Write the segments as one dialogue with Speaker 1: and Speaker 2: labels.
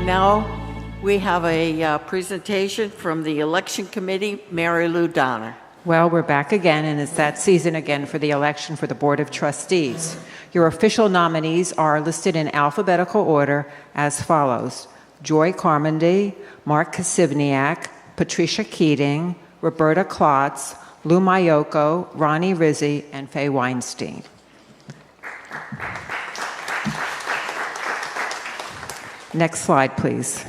Speaker 1: Now we have a presentation from the Election Committee, Mary Lou Donner.
Speaker 2: Well, we're back again, and it's that season again for the election for the Board of Trustees. Your official nominees are listed in alphabetical order as follows: Joy Carmody, Mark Kasivniak, Patricia Keating, Roberta Klotz, Lou Mayoko, Ronnie Rizzi, and Faye Weinstein. Next slide, please.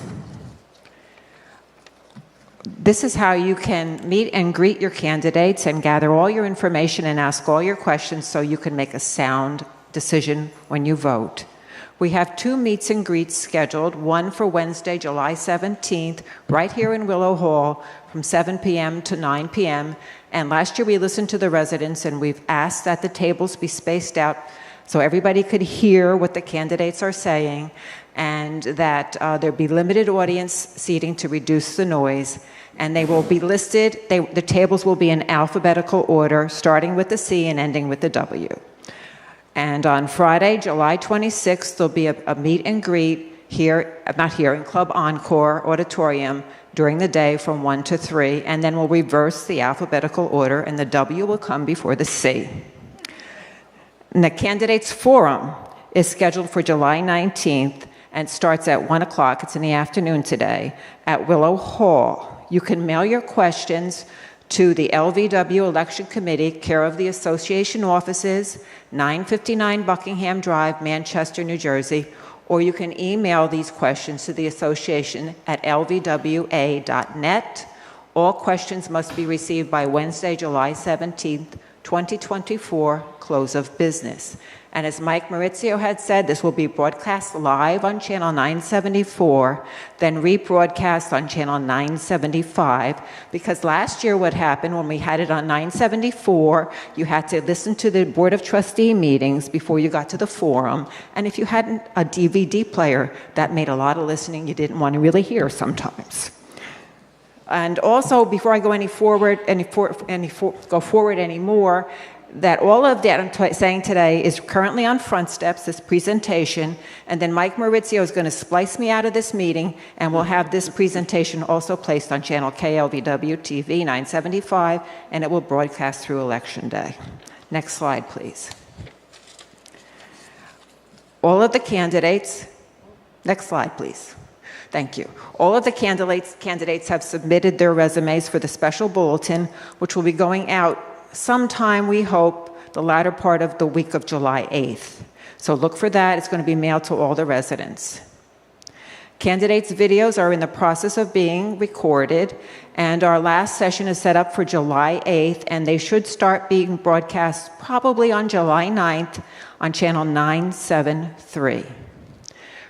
Speaker 2: This is how you can meet and greet your candidates and gather all your information and ask all your questions so you can make a sound decision when you vote. We have 2 meets and greets scheduled, one for Wednesday, July 17th, right here in Willow Hall from 7 p.m. to 9 p.m. And last year we listened to the residents and we've asked that the tables be spaced out so everybody could hear what the candidates are saying, and that there be limited audience seating to reduce the noise. And they will be listed, the tables will be in alphabetical order, starting with the C and ending with the W. And on Friday, July 26th, there'll be a meet and greet here, not here, in Club Encore Auditorium during the day from 1 to 3, and then we'll reverse the alphabetical order, and the W will come before the C. And the Candidates Forum is scheduled for July 19th and starts at 1 o'clock. It's in the afternoon today at Willow Hall. You can mail your questions to the LVW Election Committee, care of the Association offices, 959 Buckingham Drive, Manchester, New Jersey, or you can email these questions to the association at lvwa.net. All questions must be received by Wednesday, July 17th, 2024, close of business. And as Mike Maurizio had said, this will be broadcast live on channel 974, then rebroadcast on channel 975, because last year what happened when we had it on 974, you had to listen to the Board of Trustee meetings before you got to the forum, and if you hadn't a DVD player, that made a lot of listening you didn't want to really hear sometimes. And also, before I go go forward anymore, that all of that I'm saying today is currently on Front Steps, this presentation, and then Mike Maurizio is going to splice me out of this meeting, and we'll have this presentation also placed on channel KLVW-TV 975, and it will broadcast through Election Day. Next slide, please. All of the candidates, next slide, please. Thank you. All of the candidates have submitted their resumes for the special bulletin, which will be going out sometime, we hope, the latter part of the week of July 8th. So look for that. It's going to be mailed to all the residents. Candidates' videos are in the process of being recorded, and our last session is set up for July 8th, and they should start being broadcast probably on July 9th on channel 973.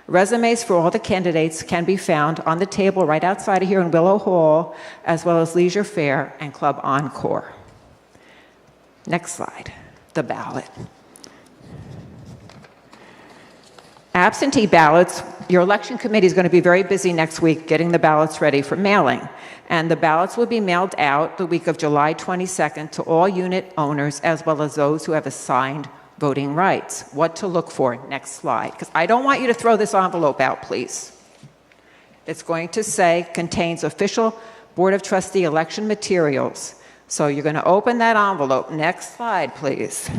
Speaker 2: Resumes for all the candidates can be found on the table right outside of here in Willow Hall, as well as Leisure Fair and Club Encore. Next slide, the ballot. Absentee ballots, your election committee is going to be very busy next week getting the ballots ready for mailing. And the ballots will be mailed out the week of July 22nd to all unit owners, as well as those who have assigned voting rights. What to look for, next slide. Because I don't want you to throw this envelope out, please. It's going to say, contains official Board of Trustee election materials. So you're going to open that envelope. Next slide, please.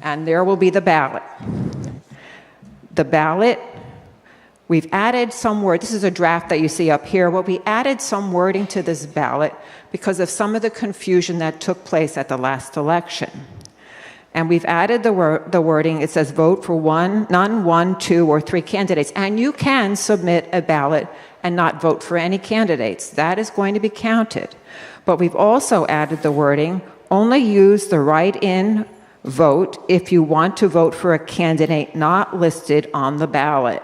Speaker 2: And there will be the ballot. The ballot, we've added some word. This is a draft that you see up here. Well, we added some wording to this ballot because of some of the confusion that took place at the last election. And we've added the wording. It says vote for none, 1, 2, or 3 candidates. And you can submit a ballot and not vote for any candidates. That is going to be counted. But we've also added the wording, only use the write-in vote if you want to vote for a candidate not listed on the ballot.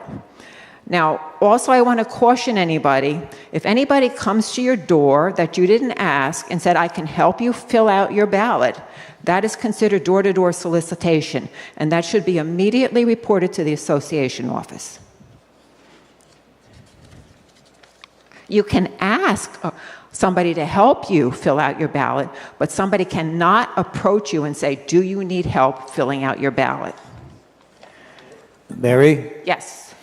Speaker 2: Now, also I want to caution anybody, if anybody comes to your door that you didn't ask and said, I can help you fill out your ballot, that is considered door-to-door solicitation, and that should be immediately reported to the association office. You can ask somebody to help you fill out your ballot, but somebody cannot approach you and say, do you need help filling out your ballot?
Speaker 3: Mary?
Speaker 2: Yes.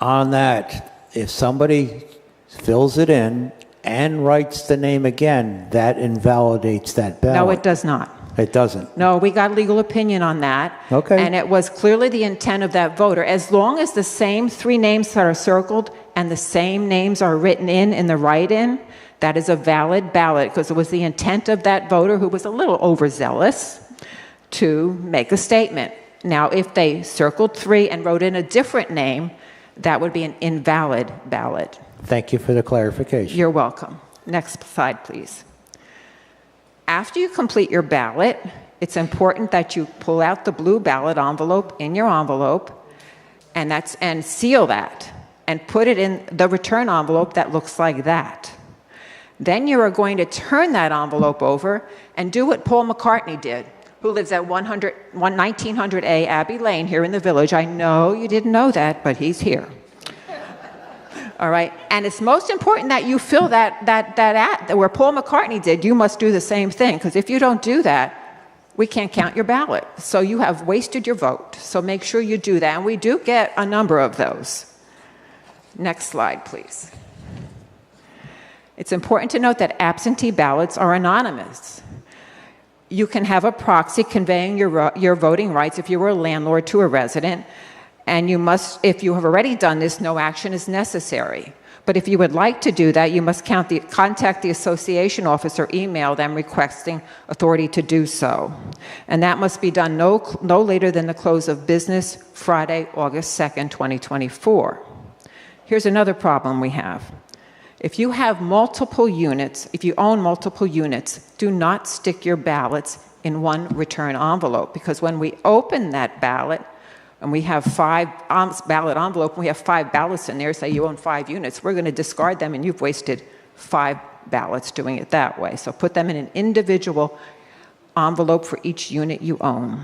Speaker 3: On that, if somebody fills it in and writes the name again, that invalidates that ballot.
Speaker 2: No, it does not.
Speaker 3: It doesn't.
Speaker 2: No, we got legal opinion on that.
Speaker 3: Okay.
Speaker 2: And it was clearly the intent of that voter. As long as the same 3 names that are circled and the same names are written in the write-in, that is a valid ballot, because it was the intent of that voter, who was a little overzealous, to make a statement. Now, if they circled 3 and wrote in a different name, that would be an invalid ballot.
Speaker 3: Thank you for the clarification.
Speaker 2: You're welcome. Next slide, please. After you complete your ballot, it's important that you pull out the blue ballot envelope in your envelope and seal that and put it in the return envelope that looks like that. Then you are going to turn that envelope over and do what Paul McCartney did, who lives at 1900A Abbey Lane here in the Village. I know you didn't know that, but he's here. All right, and it's most important that you fill that where Paul McCartney did. You must do the same thing, because if you don't do that, we can't count your ballot. So you have wasted your vote. So make sure you do that, and we do get a number of those. Next slide, please. It's important to note that absentee ballots are anonymous. You can have a proxy conveying your voting rights if you were a landlord to a resident. And you must, if you have already done this, no action is necessary. But if you would like to do that, you must contact the association office or email them requesting authority to do so. And that must be done no later than the close of business Friday, August 2nd, 2024. Here's another problem we have. If you have multiple units, if you own multiple units, do not stick your ballots in one return envelope, because when we open that ballot, and we have 5 ballot envelope, and we have 5 ballots in there, say you own 5 units, we're going to discard them, and you've wasted 5 ballots doing it that way. So put them in an individual envelope for each unit you own.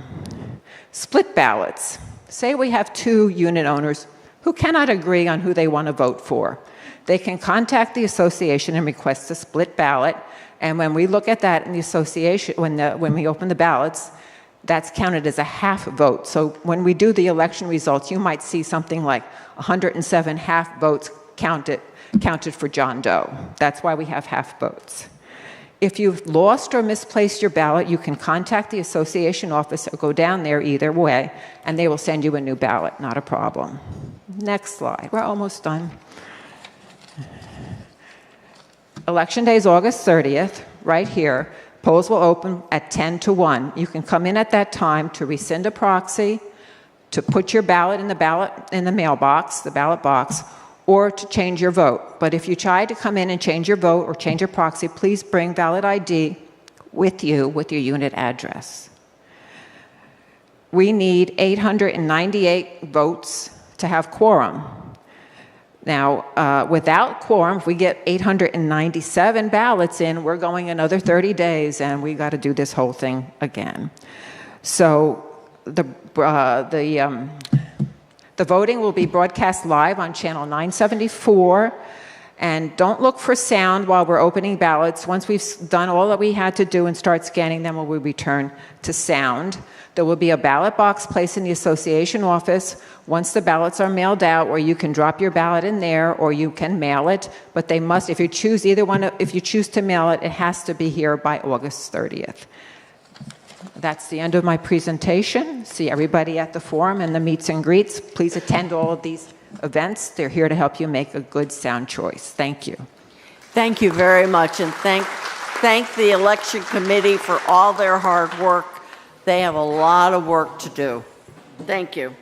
Speaker 2: Split ballots. Say we have 2 unit owners who cannot agree on who they want to vote for. They can contact the association and request a split ballot, and when we look at that in the association, when we open the ballots, that's counted as a half vote. So when we do the election results, you might see something like 107 half votes counted for John Doe. That's why we have half votes. If you've lost or misplaced your ballot, you can contact the association office or go down there either way, and they will send you a new ballot, not a problem. Next slide. We're almost done. Election day is August 30th, right here. Polls will open at 10 to 1. You can come in at that time to rescind a proxy, to put your ballot in the mailbox, the ballot box, or to change your vote. But if you try to come in and change your vote or change your proxy, please bring valid ID with you with your unit address. We need 898 votes to have quorum. Now, without quorum, if we get 897 ballots in, we're going another 30 days, and we got to do this whole thing again. So the voting will be broadcast live on channel 974, and don't look for sound while we're opening ballots. Once we've done all that we had to do and start scanning them, we'll return to sound. There will be a ballot box placed in the association office once the ballots are mailed out, or you can drop your ballot in there, or you can mail it. But they must, if you choose either one, if you choose to mail it, it has to be here by August 30th. That's the end of my presentation. See everybody at the forum and the meets and greets. Please attend all of these events. They're here to help you make a good, sound choice. Thank you.
Speaker 1: Thank you very much, and thank the election committee for all their hard work. They have a lot of work to do. Thank you.